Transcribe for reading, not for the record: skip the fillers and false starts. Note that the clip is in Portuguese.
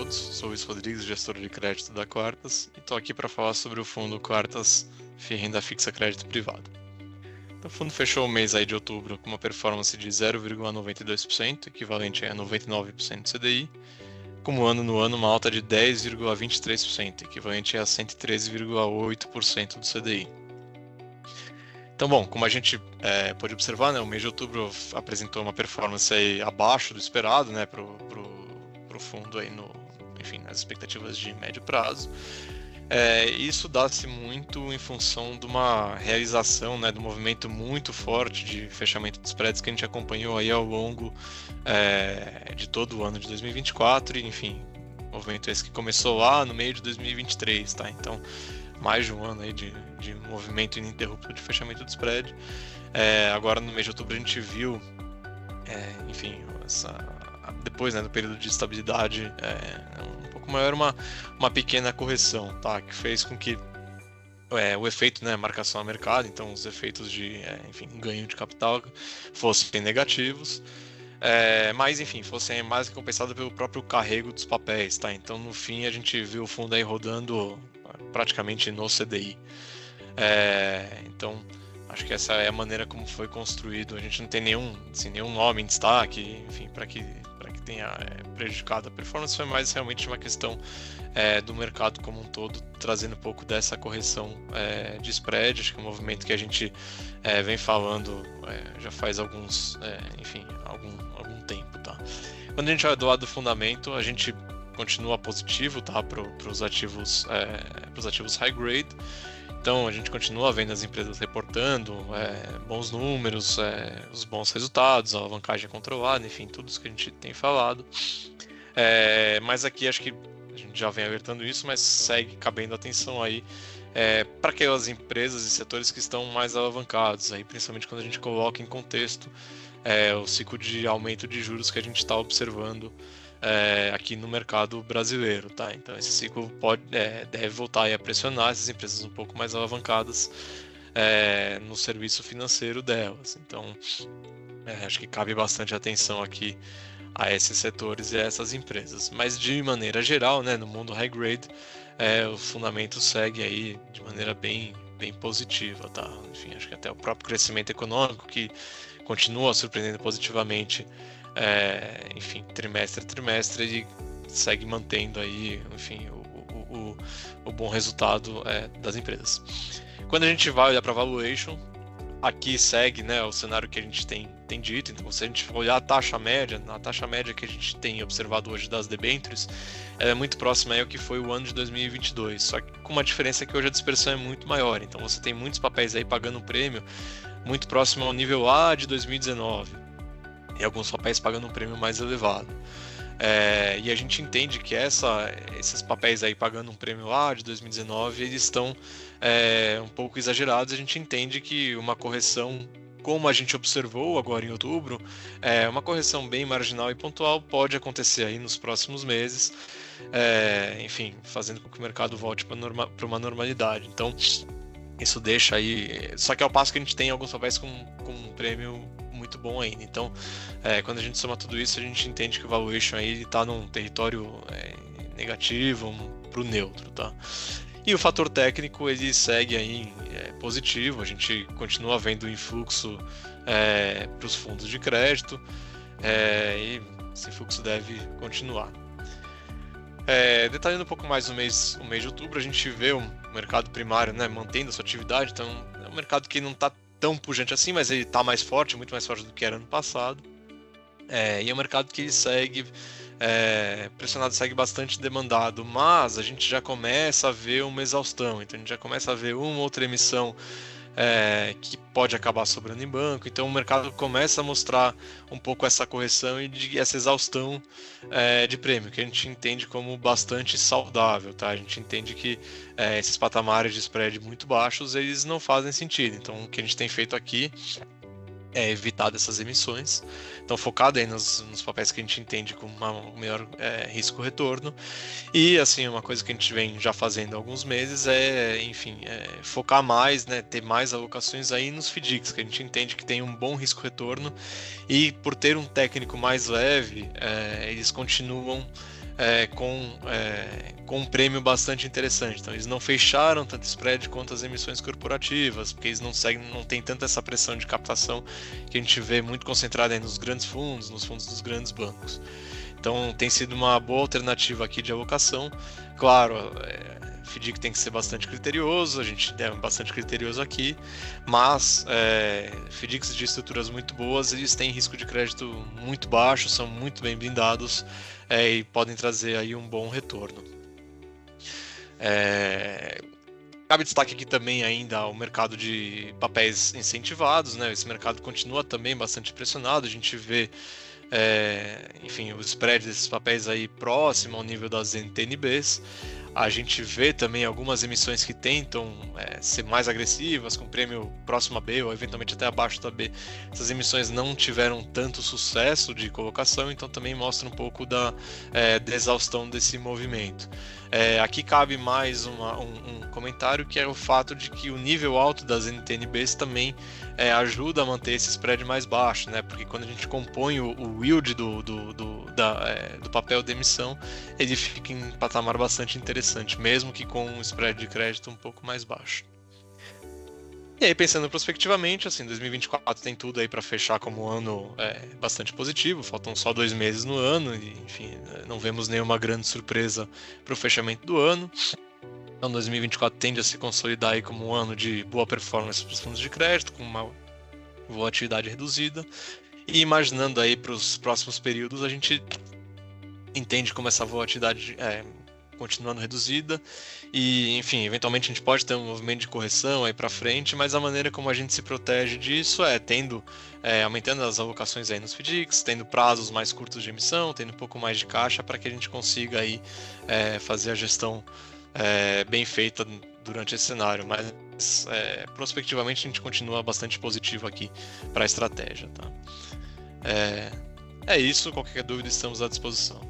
todos, sou Luiz Rodrigues, gestor de crédito da Quartas, e estou aqui para falar sobre o fundo Quartas Renda Fixa Crédito Privado. O fundo fechou o mês aí de outubro com uma performance de 0,92%, equivalente a 99% do CDI, acumulando no ano uma alta de 10,23%, equivalente a 113,8% do CDI. Então, bom, como a gente pode observar, né, o mês de outubro apresentou uma performance aí abaixo do esperado, né, para o fundo aí nas expectativas de médio prazo. Isso dá-se muito em função de uma realização, né, do movimento muito forte de fechamento de spreads que a gente acompanhou aí ao longo de todo o ano de 2024 e, enfim, movimento esse que começou lá no meio de 2023, tá? Então, mais de um ano aí de movimento ininterrupto de fechamento de spread. Agora, no mês de outubro, a gente viu, depois, né, do período de estabilidade um pouco maior, uma pequena correção, tá? Que fez com que o efeito, né, marcação a mercado, então os efeitos de ganho de capital fossem negativos, mas enfim, fossem mais que compensados pelo próprio carrego dos papéis, tá? Então no fim a gente viu o fundo aí rodando praticamente no CDI. Então acho que essa é a maneira como foi construído. A gente não tem nenhum nome em destaque, enfim, para que tenha prejudicado a performance. Foi mais realmente uma questão do mercado como um todo, trazendo um pouco dessa correção de spread. Acho que é um movimento que a gente vem falando já faz algum tempo, tá? Quando a gente olha do lado do fundamento, a gente continua positivo, tá, para os ativos high grade. Então a gente continua vendo as empresas reportando bons números, os bons resultados, a alavancagem controlada, enfim, tudo isso que a gente tem falado. Mas aqui acho que a gente já vem alertando isso, mas segue cabendo atenção aí para aquelas empresas e setores que estão mais alavancados, aí, principalmente quando a gente coloca em contexto o ciclo de aumento de juros que a gente está observando aqui no mercado brasileiro, tá? Então esse ciclo deve voltar a pressionar essas empresas um pouco mais alavancadas no serviço financeiro delas. Então acho que cabe bastante atenção aqui a esses setores e a essas empresas. Mas de maneira geral, né, no mundo high grade, o fundamento segue aí de maneira bem positiva, tá? Enfim, acho que até o próprio crescimento econômico que continua surpreendendo positivamente, trimestre a trimestre, ele segue mantendo aí, o bom resultado das empresas. Quando a gente vai olhar para valuation, aqui segue, né, o cenário que a gente tem dito. Então, se a gente olhar a taxa média que a gente tem observado hoje das debêntures, ela é muito próxima ao que foi o ano de 2022, só que com uma diferença que hoje a dispersão é muito maior. Então você tem muitos papéis aí pagando um prêmio muito próximo ao nível lá de 2019 e alguns papéis pagando um prêmio mais elevado. E a gente entende que esses papéis aí pagando um prêmio lá de 2019, eles estão um pouco exagerados. A gente entende que uma correção, como a gente observou agora em outubro, uma correção bem marginal e pontual pode acontecer aí nos próximos meses, fazendo com que o mercado volte para uma normalidade. Então isso deixa aí, só que ao passo que a gente tem alguns papéis com um prêmio muito bom ainda. Então, quando a gente soma tudo isso, a gente entende que o valuation aí está num território negativo para o neutro, tá? E o fator técnico, ele segue aí positivo. A gente continua vendo influxo para os fundos de crédito, e esse fluxo deve continuar. Detalhando um pouco mais o mês de outubro, a gente vê o mercado primário, né, mantendo a sua atividade. Então é um mercado que não está tão pujante assim, mas ele está mais forte, muito mais forte do que era ano passado. E é um mercado que ele segue pressionado, segue bastante demandado, mas a gente já começa a ver uma exaustão. Então a gente já começa a ver uma outra emissão que pode acabar sobrando em banco. Então o mercado começa a mostrar um pouco essa correção e essa exaustão de prêmio, que a gente entende como bastante saudável, tá? A gente entende que esses patamares de spread muito baixos, eles não fazem sentido. Então o que a gente tem feito aqui é evitar dessas emissões. Então focado aí nos papéis que a gente entende com um melhor risco-retorno. E assim, uma coisa que a gente vem já fazendo há alguns meses focar mais, né, ter mais alocações aí nos FDICs, que a gente entende que tem um bom risco-retorno, e por ter um técnico mais leve, eles continuam com um prêmio bastante interessante. Então eles não fecharam tanto spread quanto as emissões corporativas, porque eles não têm tanta essa pressão de captação que a gente vê muito concentrada aí nos grandes fundos, nos fundos dos grandes bancos. Então tem sido uma boa alternativa aqui de alocação. Claro, FDIC tem que ser bastante criterioso, a gente é bastante criterioso aqui, mas FDICs de estruturas muito boas, eles têm risco de crédito muito baixo, são muito bem blindados e podem trazer aí um bom retorno. Cabe destaque aqui também ainda o mercado de papéis incentivados, né? Esse mercado continua também bastante pressionado, a gente vê enfim, o spread desses papéis aí próximo ao nível das NTNBs. A gente vê também algumas emissões que tentam ser mais agressivas, com prêmio próximo a B ou eventualmente até abaixo da B. Essas emissões não tiveram tanto sucesso de colocação, então também mostra um pouco da exaustão desse movimento. Aqui cabe mais um comentário, que é o fato de que o nível alto das NTNBs também ajuda a manter esse spread mais baixo, né? Porque quando a gente compõe o yield do papel de emissão, ele fica em patamar bastante interessante, mesmo que com um spread de crédito um pouco mais baixo. E aí, pensando prospectivamente, assim, 2024 tem tudo aí para fechar como um ano bastante positivo, faltam só 2 meses no ano, e enfim, não vemos nenhuma grande surpresa para o fechamento do ano. Então 2024 tende a se consolidar aí como um ano de boa performance para os fundos de crédito, com uma volatilidade reduzida. E imaginando aí para os próximos períodos, a gente entende como essa volatilidade continuando reduzida e, enfim, eventualmente a gente pode ter um movimento de correção aí para frente, mas a maneira como a gente se protege disso aumentando as alocações aí nos FDICs, tendo prazos mais curtos de emissão, tendo um pouco mais de caixa para que a gente consiga aí fazer a gestão bem feita durante esse cenário, mas prospectivamente a gente continua bastante positivo aqui para a estratégia, tá? É isso, qualquer dúvida estamos à disposição.